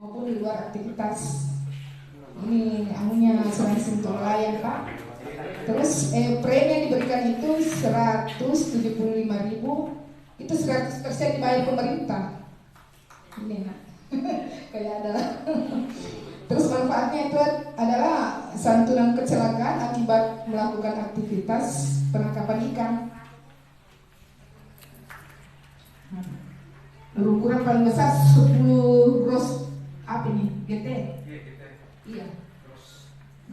maupun di luar aktivitas. Ini anunya asuransi untuk nelayan Pak. Terus premi yang diberikan itu 175.000, itu 100% dibayar pemerintah. Ini nak. Kayak ada. Terus manfaatnya itu adalah santunan kecelakaan akibat melakukan aktivitas penangkapan ikan. Berukuran paling besar 10 gross. Apa ini? GT? Iya.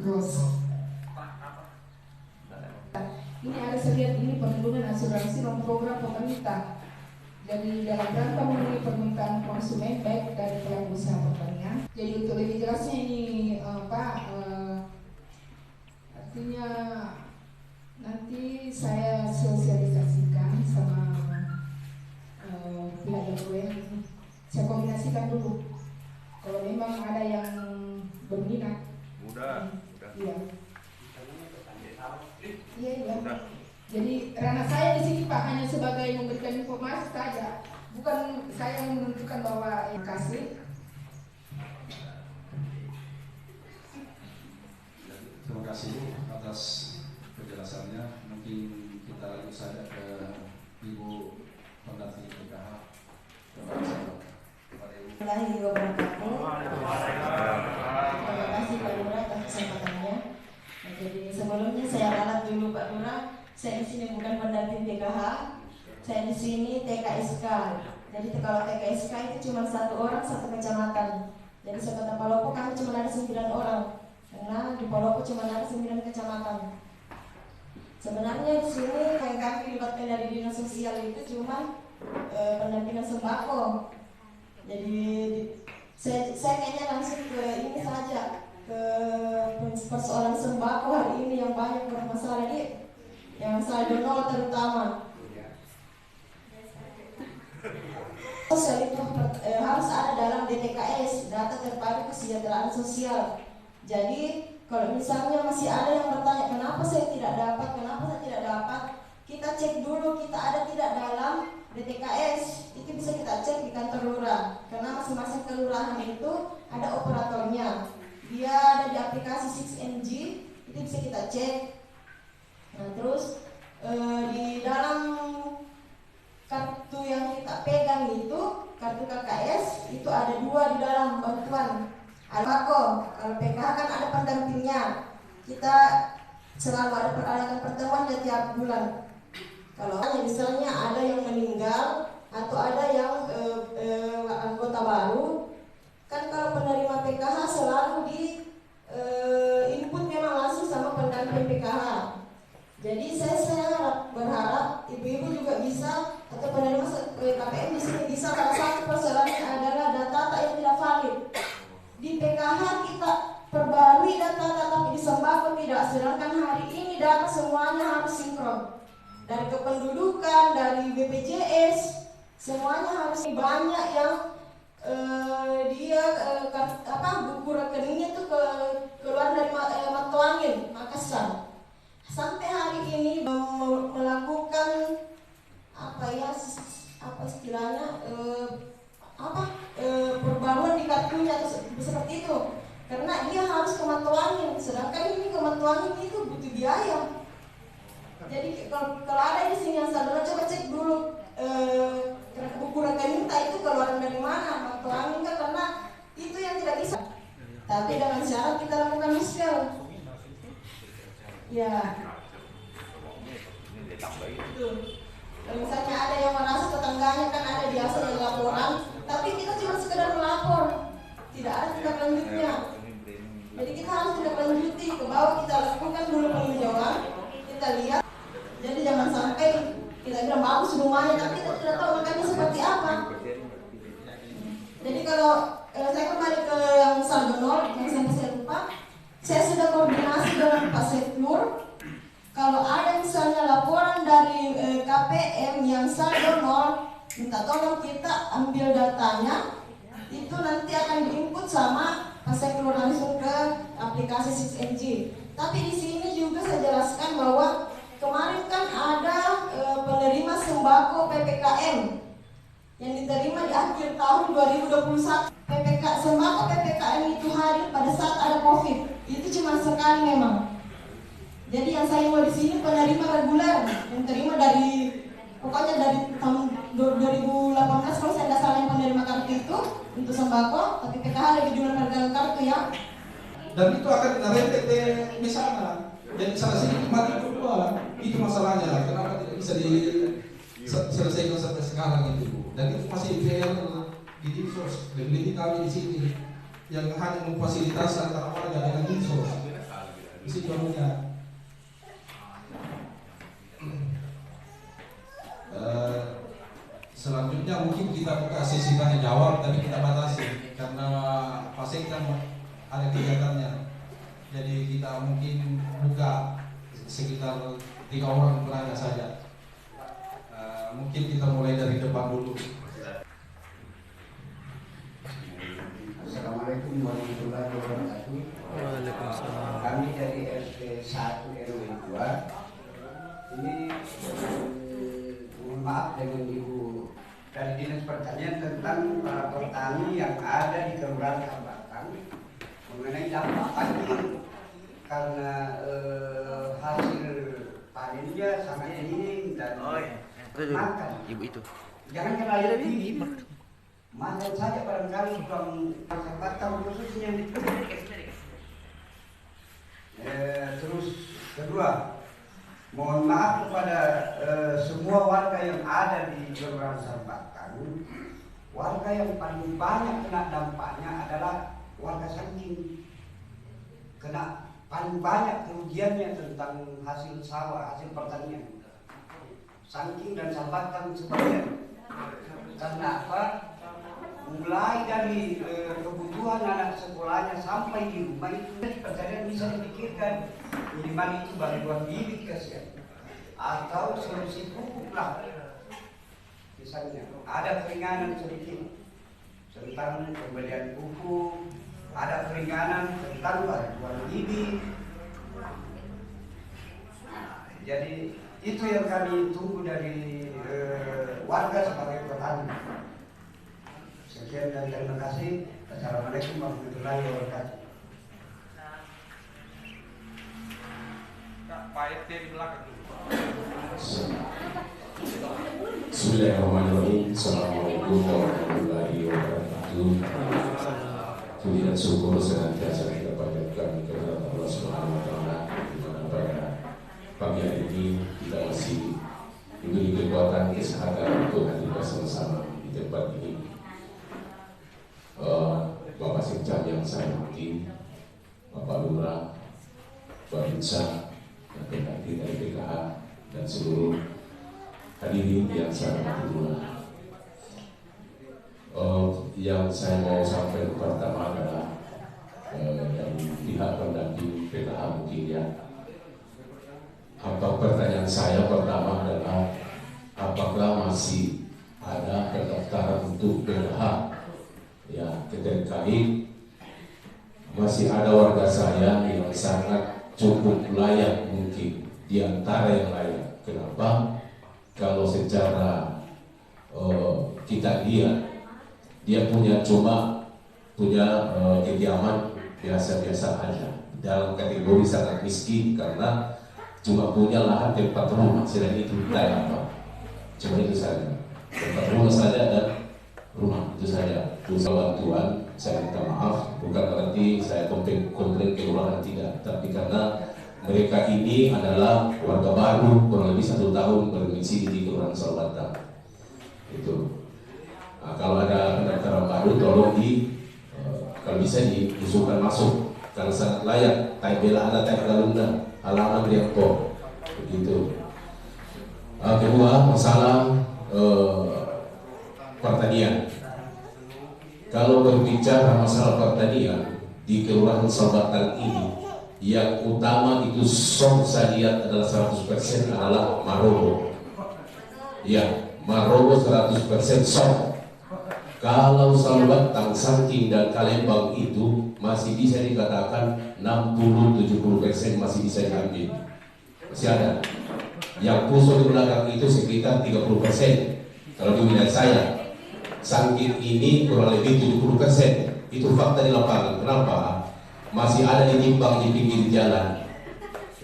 Gross. Ini ada saya ini perlindungan asuransi non program pemerintah. Jadi dalam rangka memenuhi permintaan konsumen baik dari pelaku usaha pertanian. Jadi untuk lebih jelasnya ini Pak, artinya nanti saya sosialisasikan sama pihak yang saya kombinasikan dulu. Kalau memang ada yang berminat, iya. Iya. Jadi ranah saya di sini Pak hanya sebagai memberikan informasi saja, bukan saya yang menentukan bahwa kasih. Terima kasih atas penjelasannya. Mungkin kita lanjut saja ke Ibu Pendamping PKH. Terima kasih Pak Lurah atas kesempatannya. Jadi sebelumnya saya ralat dulu Pak Lurah. Saya di sini bukan pendamping PKH, saya di sini TKSK. Jadi kalau TKSK itu cuma 1 orang 1 kecamatan. Jadi sekota Palopo kami cuma ada 9 orang, karena di Palopo cuma ada 9 kecamatan. Sebenarnya di sini yang kami libatkan dari dinas sosial itu cuma pendampingan sembako. Jadi saya kayaknya langsung ke ini saja, ke persoalan sembako hari ini yang banyak bermasalah ini. Yang saldo nol terutama. Sosial itu harus ada dalam DTKS, data terpadu kesejahteraan sosial. Jadi kalau misalnya masih ada yang bertanya kenapa saya tidak dapat, kita cek dulu kita ada tidak dalam DTKS. Itu bisa kita cek di kantor lurah, karena masing-masing kelurahan itu ada operatornya. Dia ada di aplikasi 6NG, itu bisa kita cek. Nah terus di dalam kartu yang kita pegang itu, kartu KKS itu ada 2 di dalam bantuan. Alpako, kalau PKH kan ada pendampingnya. Kita selalu ada peralatan pertemuan tiap bulan. Kalau misalnya ada yang meninggal atau ada yang anggota baru, kan kalau penerima PKH selalu di input memang langsung sama pendamping PKH. Jadi saya berharap ibu-ibu juga bisa atau penerima KPM di sini bisa. Salah satu persoalannya adalah data yang tidak valid. Di PKH kita perbarui data tapi di sembako tidak. Sedangkan hari ini data semuanya harus sinkron. Dari kependudukan, dari BPJS, semuanya harus banyak yang buku rekeningnya tuh keluar dari Matuangin, Makassar. Sampai hari ini melakukan perbaruan di kartunya seperti itu, karena dia harus ke Matuangin, sedangkan ini ke Matuangin itu butuh biaya. Jadi kalau ada di sini yang saudara coba cek dulu buku rekening itu keluaran dari mana, Matuangin kan, karena itu yang tidak bisa. Tapi dengan syarat kita lakukan miskel. Ya. Kalau misalnya ada yang merasa tetangganya kan ada biasa yang laporan, tapi kita cuma sekedar melapor, tidak ada tindak lanjutnya. Jadi kita harus tindak lanjuti ke bawah, kita lakukan dulu peninjauan, kita lihat. Jadi jangan sampai kita bilang bagus rumahnya, tapi kita tidak tahu makanya seperti apa. Jadi kalau saya kembali ke yang saldo nol, yang saya lupa, saya sudah koordinasi dengan Pak Seknur. Kalau ada misalnya laporan dari KPM yang saldo nol, minta tolong kita ambil datanya, itu nanti akan diinput sama Pak Seknur langsung ke aplikasi 6NG. Tapi di sini juga saya jelaskan bahwa kemarin kan ada penerima sembako PPKM yang diterima di akhir tahun 2021. Sembako hadir pada saat ada COVID. Itu cuma sekali memang. Jadi yang saya mau di sini penerima reguler, yang terima dari pokoknya dari tahun 2018 kalau saya tidak salah yang penerima kartu itu untuk sembako, tapi PKH lebih dulu harga kartu ya. Dan itu akan ngerempet di sana. Jadi salah sini mati berdua. Itu masalahnya. Kenapa tidak bisa diselesaikan sampai sekarang itu, Bu? Dan itu masih PR di Dinsos. Lebih kami di sini yang hanya memfasilitasi antara warga dengan Dinsos. Di situ bangunnya. Selanjutnya mungkin kita buka sesi tanya jawab, tapi kita batasi karena pasien kan ada kegiatannya. Jadi kita mungkin buka sekitar 3 orang beranya saja. Mungkin kita mulai dari depan dulu. Assalamualaikum warahmatullahi wabarakatuh. Waalaikumsalam. Kami dari RT 1 RW 2. Ini mohon maaf dengan Ibu dari Dinas Pertanian tentang para petani yang ada di Kelurahan Sambatan mengenai dampak banjir karena hasil panennya sangat minim dan makan. Ibu itu. Jangan kena air tinggi. Makan saja barangkali kurang Sambatan khususnya. Terus kedua, mohon maaf kepada semua warga yang ada di Kelurahan Sambatan. Warga yang paling banyak kena dampaknya adalah warga Sangking. Kena paling banyak kerugiannya tentang hasil sawah, hasil pertanian. Sangking dan Sambatan sebagian. Karena apa? Mulai dari kebutuhan anak sekolahnya sampai di rumah itu pertanian bisa dipikirkan minimal itu bantuan bibit kasihan atau solusi pupuk lah. Misalnya ada keringanan sedikit tentang pembelian pupuk, ada keringanan tentang bantuan bibit. Jadi itu yang kami tunggu dari warga sebagai petani. Sekian dan terima kasih. Assalamualaikum warahmatullahi wabarakatuh. Pak RT di belakang dulu. Bismillahirrahmanirrahim. Assalamualaikum warahmatullahi wabarakatuh. Puji dan syukur senantiasa kita panjatkan kepada Allah Subhanahu wa taala di mana pada pagi hari ini kita masih diberi kekuatan kesehatan untuk hadir bersama-sama di tempat ini. Bapak Sekjam yang saya hormati, Bapak Lurah, Pak Binsa, dan PKT dari PKH dan seluruh hadirin yang saya hormati pula. Yang saya mau sampaikan pertama adalah dari pihak pendamping PKH mungkin ya. Apa pertanyaan saya pertama adalah apakah masih ada pendaftaran untuk PKH? Ya, terkait masih ada warga saya yang sangat cukup layak mungkin di antara yang layak. Kenapa? Kalau secara kita lihat dia punya kediaman biasa-biasa aja dalam kategori sangat miskin karena cuma punya lahan tempat rumah, selain itu tidak apa. Cuma itu saja, tempat rumah saja dan rumah itu saja. Usaha bantuan, saya minta maaf, bukan berarti saya komplain kelurahan tidak, tapi karena mereka ini adalah warga baru kurang lebih 1 tahun berdomisili di Kelurahan Sambatan. Itu. Nah, kalau ada pendaftaran baru, tolong kalau bisa diusulkan masuk karena sangat layak. Taibela ada Taibela halaman Rianto, begitu. Kedua, masalah pertanian. Kalau berbicara masalah pertanian di Kelurahan Sambatan ini, yang utama itu saya lihat adalah 100% adalah Marobo. Ya, Marobo 100% sok. Kalau Sambatan, Sangking dan Kalembang itu masih bisa dikatakan 60-70% masih bisa diambil. Masih ada. Yang pusat di belakang itu sekitar 30%. Kalau di wilayah saya, Sangking ini kurang lebih 70%. Itu fakta di lapangan. Kenapa? Masih ada ditimbang di pinggir jalan.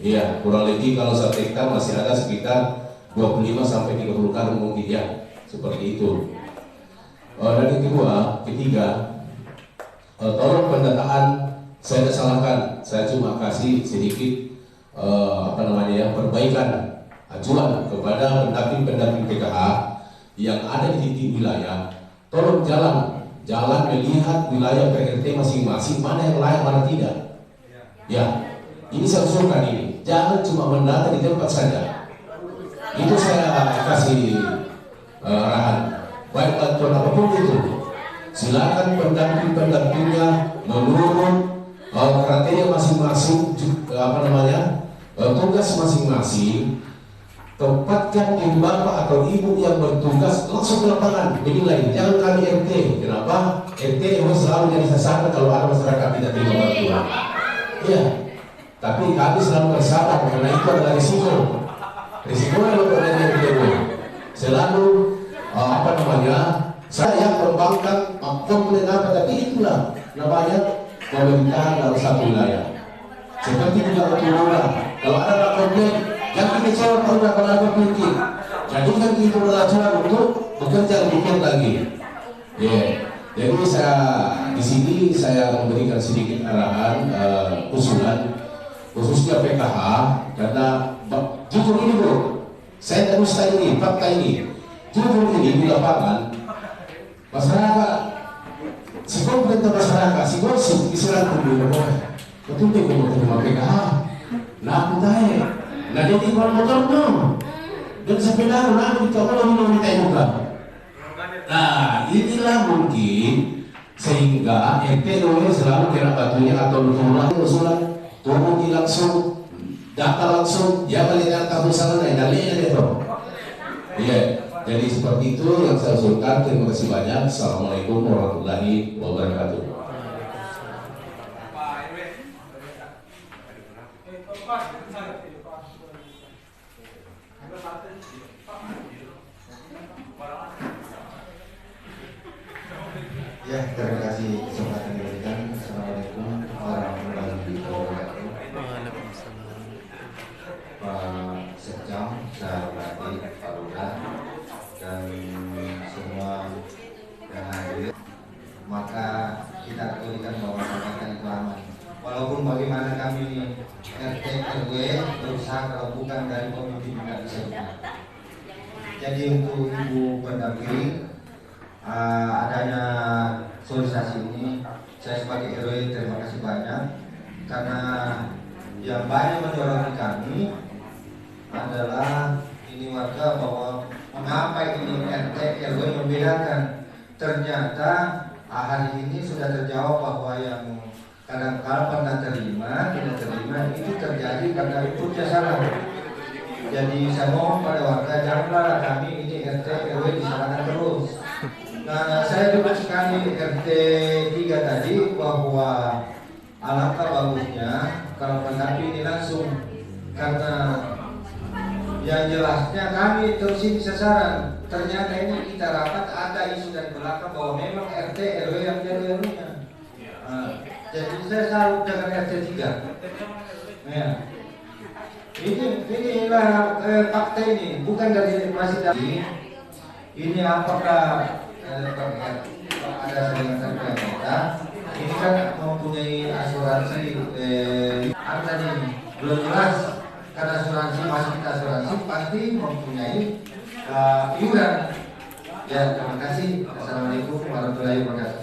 Iya, kurang lebih kalau 1 hektar masih ada sekitar 25 sampai 30 karung mungkin ya. Seperti itu. Dan yang ketiga, tolong pendataan saya tidak salahkan. Saya cuma kasih sedikit perbaikan acuan kepada pendamping PKH yang ada di titik wilayah. Tolong jalan melihat wilayah PRT masing-masing mana yang layak mana tidak. Ya, ini saya usulkan ini. Jangan cuma mendata di tempat saja. Itu saya kasih arahan. Baik bantuan apapun itu, silakan pendampingnya menurut kriteria masing-masing, tugas masing-masing. Tempatkan ibu bapak atau ibu yang bertugas langsung ke lapangan menilai. Jangan kami RT. Kenapa? RT memang selalu jadi sasaran kalau ada masyarakat tidak terima bantuan. Iya. Tapi kami selalu bersabar karena itu adalah risiko. Risikonya untuk RT selalu saya kembangkan komplain tapi itulah namanya pemerintahan dalam satu wilayah. Seperti juga keturunan. Kalau ada komplain, jangan kecewa kalau ada mungkin. Jadikan itu adalah cara untuk bekerja lebih lagi. Jadi saya di sini saya memberikan sedikit arahan usulan khususnya PKH karena jujur ini bro, saya terus ini fakta ini. Jujur ini di lapangan masyarakat, si pemerintah masyarakat, si gosip, isiran dulu, betul deh kalau terima PKH, nah aku tanya, nah jadi kalau motor dong, dan sepeda, nah kita kalau minum kita juga, nah inilah mungkin sehingga RT selalu kena batunya atau turun usulan, turun langsung, data langsung, dia melihat kamu sana dan lihat itu, iya. Jadi seperti itu yang saya usulkan. Terima kasih banyak. Assalamualaikum warahmatullahi wabarakatuh. Ya, terima kasih kesempatan diberikan. Assalamualaikum warahmatullahi wabarakatuh. Pak Sekjam, saya hormati Pak Lurah dan semua yang hadir, maka kita ketahui bahwa masyarakat itu aman. Walaupun bagaimana kami RT RW berusaha kalau bukan dari pemimpin tidak bisa juga. Jadi untuk ibu pendamping adanya sosialisasi ini, saya sebagai RW terima kasih banyak karena yang banyak menyoroti kami adalah ini warga bahwa mengapa ini RT RW membedakan. Ternyata hari ini sudah terjawab bahwa yang kadang-kadang pernah terima tidak terima itu terjadi karena inputnya salah. Jadi saya mohon pada warga janganlah kami ini RT RW disalahkan terus. Nah, saya juga sekali RT 3 tadi bahwa alangkah bagusnya kalau mendampingi ini langsung, karena yang jelasnya kami terus ini sasaran. Ternyata ini kita rapat ada isu dari belakang bahwa memang RT RW yang jadi RW-nya. Jadi saya salut dengan RT 3. Ya. Inilah fakta ini, bukan dari masih dari ini apakah ada dengan kita ini kan mempunyai asuransi tadi belum jelas. Karena asuransi masih kita asuransi pasti mempunyai iuran. Ya, terima kasih. Assalamualaikum warahmatullahi wabarakatuh.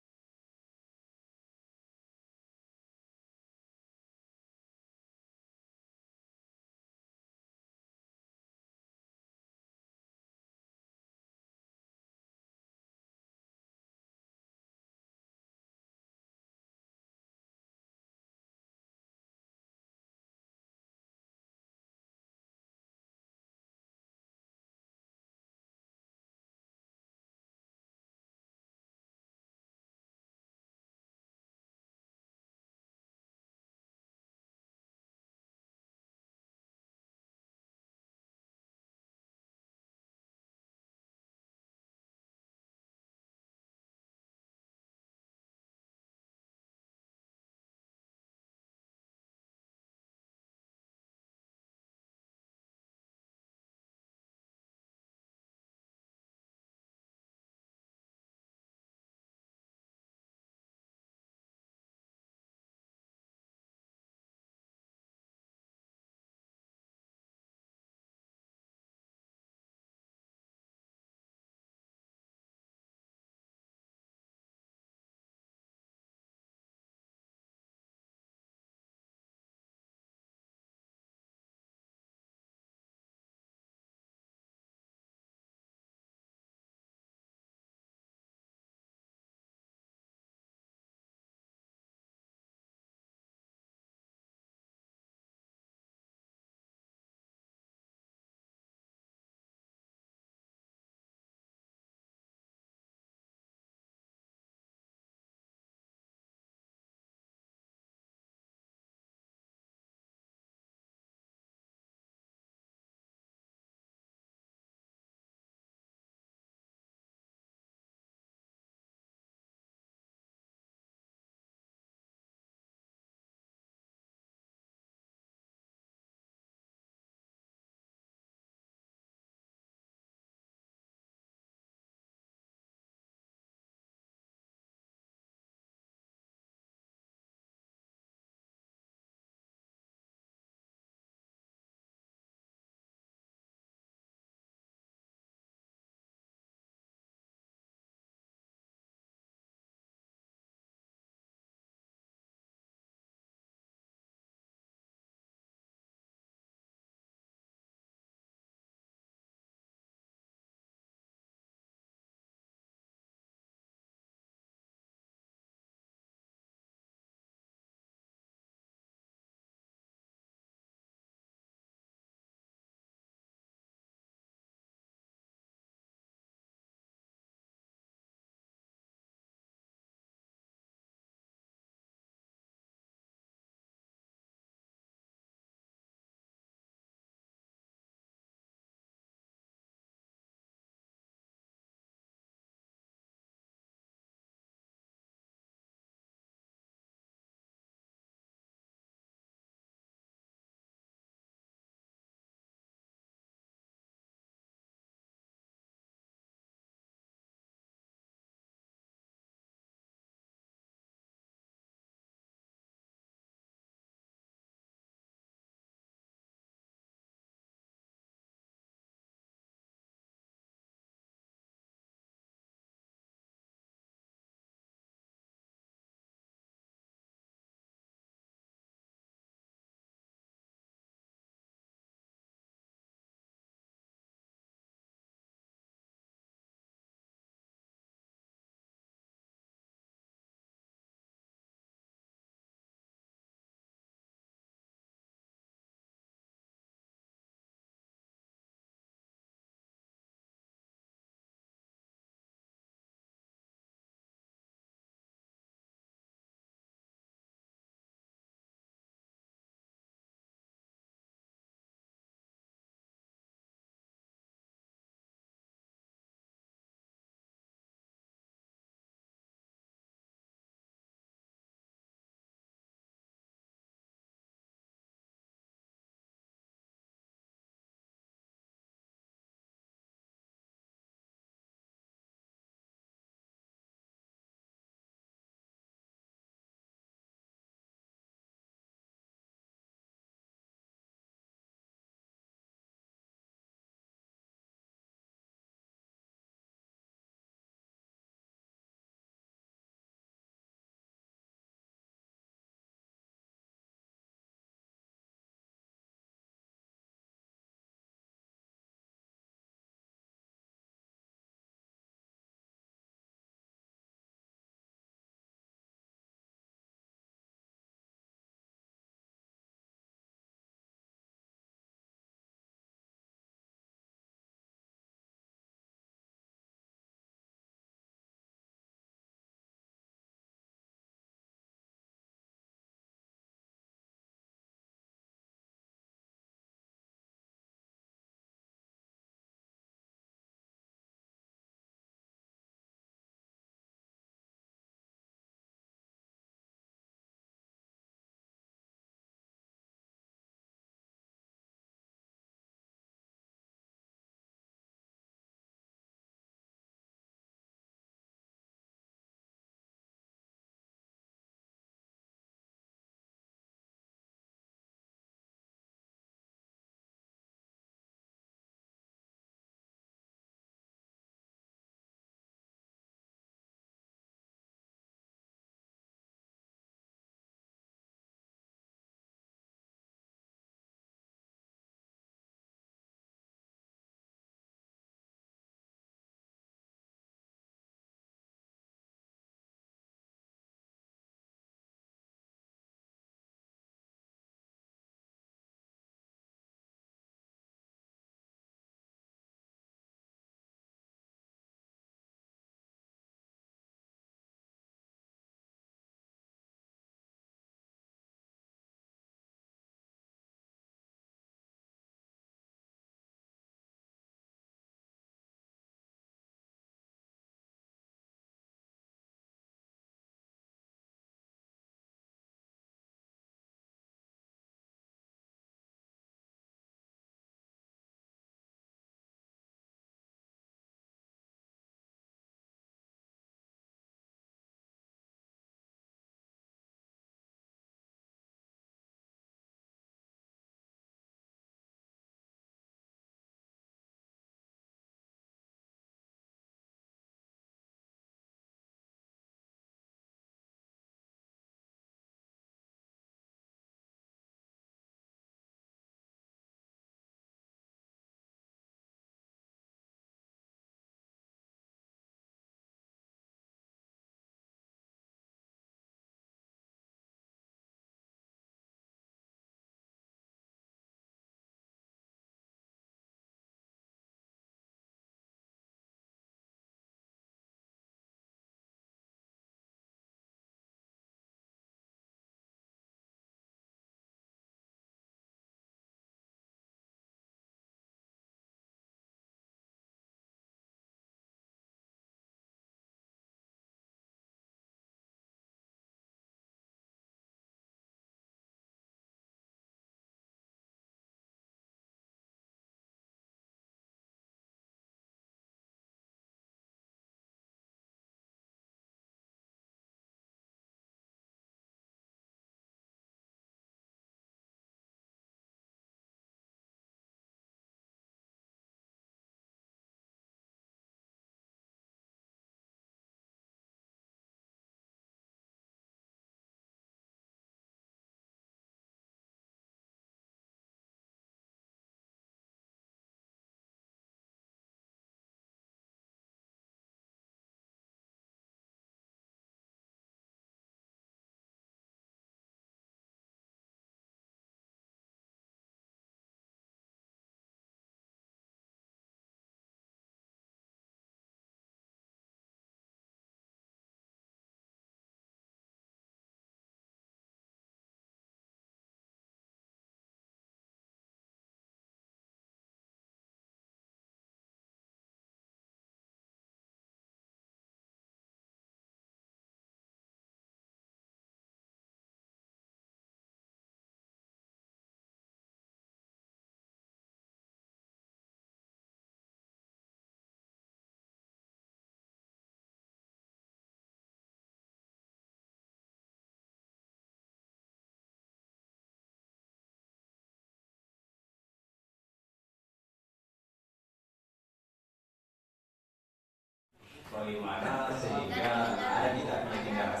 bagaimana sehingga ada tidaknya tindakan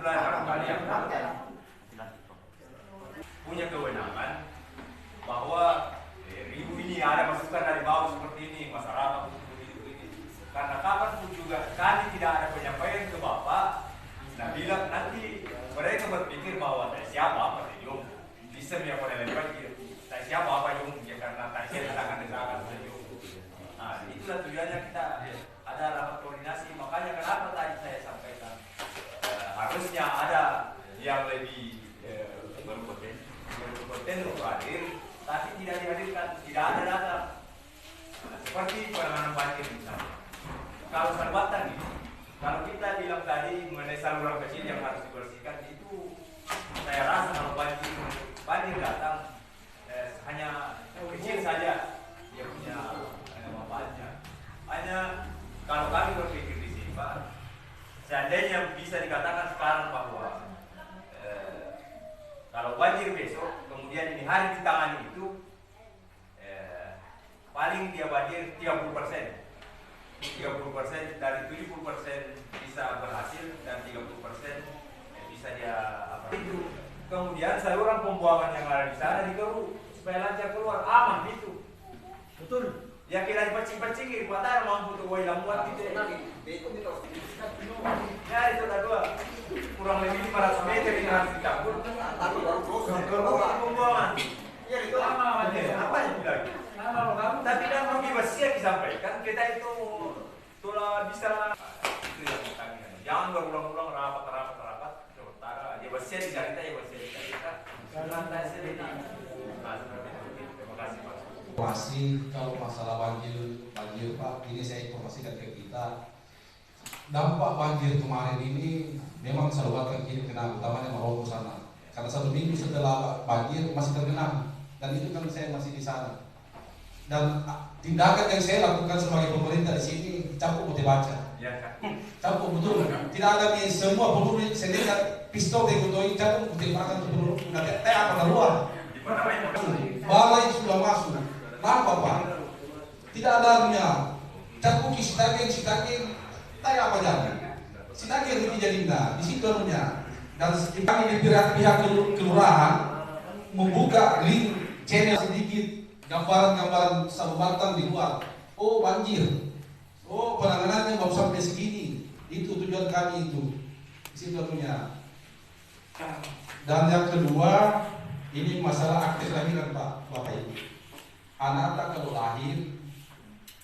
barangkali yang punya kewenangan bahwa ribu ini ada masukan dari bawah seperti ini, masyarakat ini. Karena kapan pun juga kali tidak ada penyampaian ke Bapak, nah bila nanti mereka berpikir bahwa tak siapa apa yang sistem yang pada lepas tak siapa apa yang ya, karena tak siapa akan desakan saja. Nah itulah tujuannya kita ada rapat koordinasi. Makanya kenapa tadi saya sampaikan harusnya ada yang lebih berkompeten untuk hadir, tapi tidak dihadirkan, tidak ada data. Seperti penanganan banjir misalnya. Kalau Salbatan ini, kalau kita bilang tadi mengenai saluran kecil yang harus dibersihkan itu, saya rasa kalau banjir datang hanya kecil saja dia punya manfaatnya. Hanya kalau kami berpikir di sini Pak, seandainya bisa dikatakan sekarang bahwa kalau banjir besok, kemudian ini hari ditangani itu, paling dia banjir 30%. 30% dari 70% bisa berhasil dan 30% bisa dia apa itu. Kemudian saluran pembuangan yang ada di sana dikeruk supaya lancar keluar, aman itu. Betul. Ya kira dipacing-pacingin, patah mampu tuh woi lamuan gitu. Ya itu kedua kurang lebih 500 meter ini harus dicampur. Pembuangan. Ya itu apa yang bilang? Tapi kan mau dibersih disampaikan kita itu tulah bisa itu yang kami jangan berulang-ulang rapat sementara ya bersih dicerita ya bersih dicerita santai saja. Terima kasih Pak. Masih kalau masalah banjir Pak, ini saya informasikan ke kita. Dampak banjir kemarin ini memang Salbatan kini kena, utamanya Maroko sana. Karena 1 minggu setelah banjir masih tergenang, dan itu kan saya masih di sana. Dan tindakan yang saya lakukan sebagai pemerintah di sini, campur putih baca. Campur betul. Tidak ada nih semua peluru sendiri pistol dikutoi campur putih baca peluru. Nanti apa keluar? Balai sudah masuk. Kenapa Pak? Tidak ada minyak. Campur sitaging. Tak apa jadi. Sitaging itu jadi di situ anunya. Dan kami di pihak kelurahan membuka link channel sedikit. Gambaran Salbatan di luar. Oh banjir. Oh penanganannya baru sampai segini. Itu tujuan kami itu. Di situ punya. Dan yang kedua, ini masalah akte kelahiran Bapak Ibu. Anak kalau lahir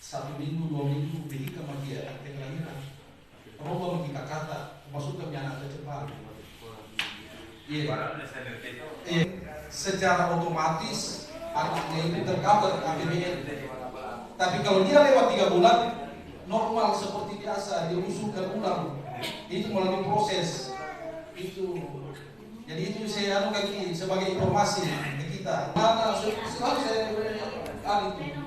1 minggu 2 minggu pergi ke dia akte kelahiran. Perlu kita kata masuk ke anak cepat. Iya. Secara otomatis anaknya itu tercover APBN. Tapi kalau dia lewat 3 bulan normal seperti biasa, dia usulkan ulang. Itu melalui proses itu. Jadi itu saya anukan ini sebagai informasi ke kita. Mana selalu saya kali itu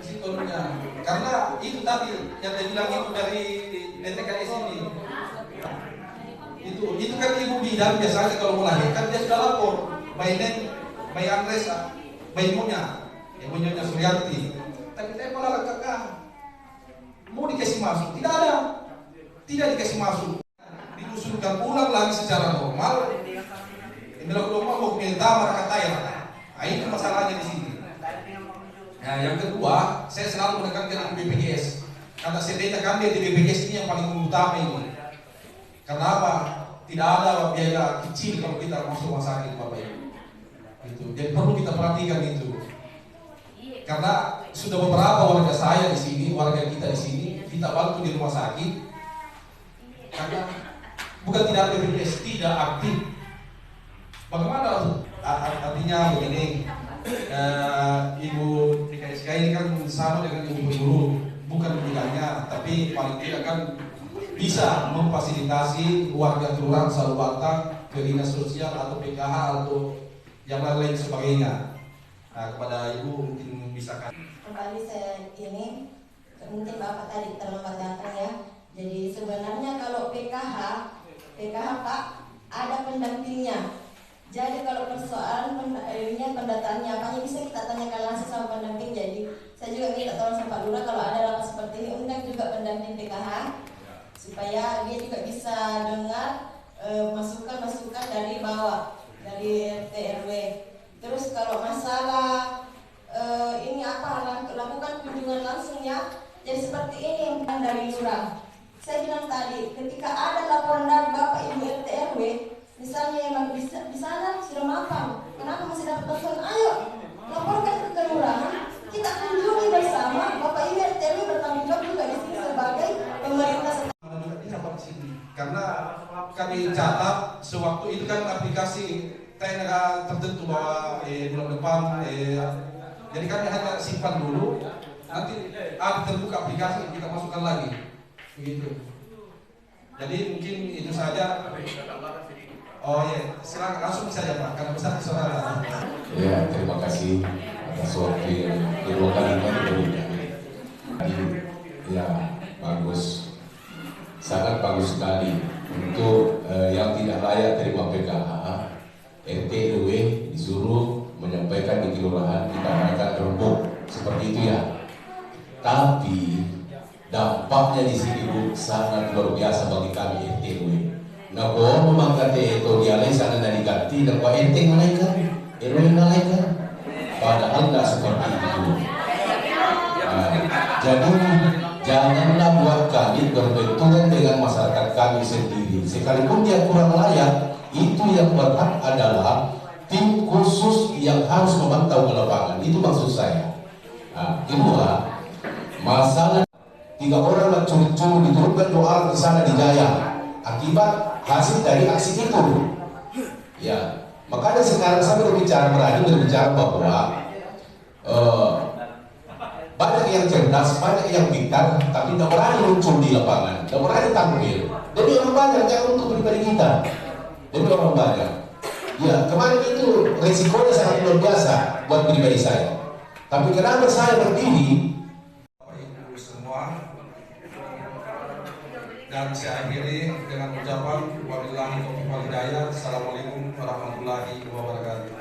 situnya. Karena itu tadi yang saya bilang itu dari DTKS ini. Itu kan ibu bidan biasanya kalau melahirkan dia sudah lapor. Bayi Andres, bayi Nyonya Suryati. Tapi saya malah kakak mau dikasih masuk, tidak ada, tidak dikasih masuk. Diusulkan ulang lagi secara normal. Bilang normal mau minta mereka tayar. Nah, itu masalahnya di sini. Nah, yang kedua, saya selalu menekankan BPJS. Kata saya kan di BPJS ini yang paling utama ini. Karena apa? Tidak ada biaya kecil kalau kita masuk rumah sakit Bapak Ibu. Itu. Jadi perlu kita perhatikan itu. Karena sudah beberapa warga saya di sini, warga kita di sini, kita bantu di rumah sakit. Karena bukan tidak ada BPJS, tidak aktif. Bagaimana artinya begini? Ibu DKSK ini kan sama dengan ibu guru, bukan bidangnya, tapi paling tidak kan bisa memfasilitasi warga kelurahan Salbatan ke dinas sosial atau PKH atau yang lain sebagainya. Nah, kepada ibu mungkin bisa kan. Kembali saya ini mungkin Bapak tadi terlambat datang ya. Jadi sebenarnya kalau PKH Pak ada pendampingnya. Jadi kalau persoalan pendataannya apanya bisa kita tanyakan langsung sama pendamping. Jadi saya juga minta tolong sama Pak Lurah kalau ada lapas seperti ini undang juga pendamping PKH supaya dia juga bisa dengar masukan-masukan dari bawah, dari RT RW. Terus kalau masalah ini lakukan kunjungan langsung ya. Jadi seperti ini yang dari lurah. Saya bilang tadi, ketika ada laporan dari Bapak Ibu RT RW, misalnya yang di sana sudah mapan, kenapa masih dapat telepon? Ayo laporkan ke kelurahan, kita kunjungi bersama. Bapak Ibu RT RW bertanggung jawab juga di sini sebagai pemerintah. Karena kami catat sewaktu itu kan aplikasi tengah tertentu bahwa bulan depan jadi kami hanya simpan dulu, nanti ada terbuka aplikasi kita masukkan lagi begitu. Jadi mungkin itu saja. Oh ya, silakan langsung saja Pak, karena besar saudara. Ya, terima kasih atas waktu yang kedua kali diberikan. Ya, bagus. Sangat bagus sekali untuk yang tidak layak terima PKH, RT RW disuruh menyampaikan di kelurahan kita akan rembuk seperti itu ya. Tapi dampaknya di sini Bu sangat luar biasa bagi kami RT RW. Nah, kalau memang kata itu dia lain sana dari ganti dan kau RT malaikat, RW malaikat, padahal tidak seperti itu. Jadi janganlah buat kami berbenturan dengan masyarakat kami sendiri. Sekalipun dia kurang layak, itu yang berhak adalah tim khusus yang harus memantau ke lapangan. Itu maksud saya. Nah, kedua, masalah 3 orang yang curi-curi diturunkan doa di sana di Jaya akibat hasil dari aksi itu. Ya, makanya sekarang saya berbicara bahwa banyak yang cerdas, banyak yang pintar, tapi tidak berani muncul di lapangan, tidak berani tampil. Demi orang banyak, jangan untuk pribadi kita. Demi orang banyak. Ya, kemarin itu resikonya sangat luar biasa buat pribadi saya. Tapi kenapa saya berdiri? Bapak Ibu semua, dan saya akhiri dengan ucapan wabillahi taufiq wal hidayah. Assalamualaikum warahmatullahi wabarakatuh.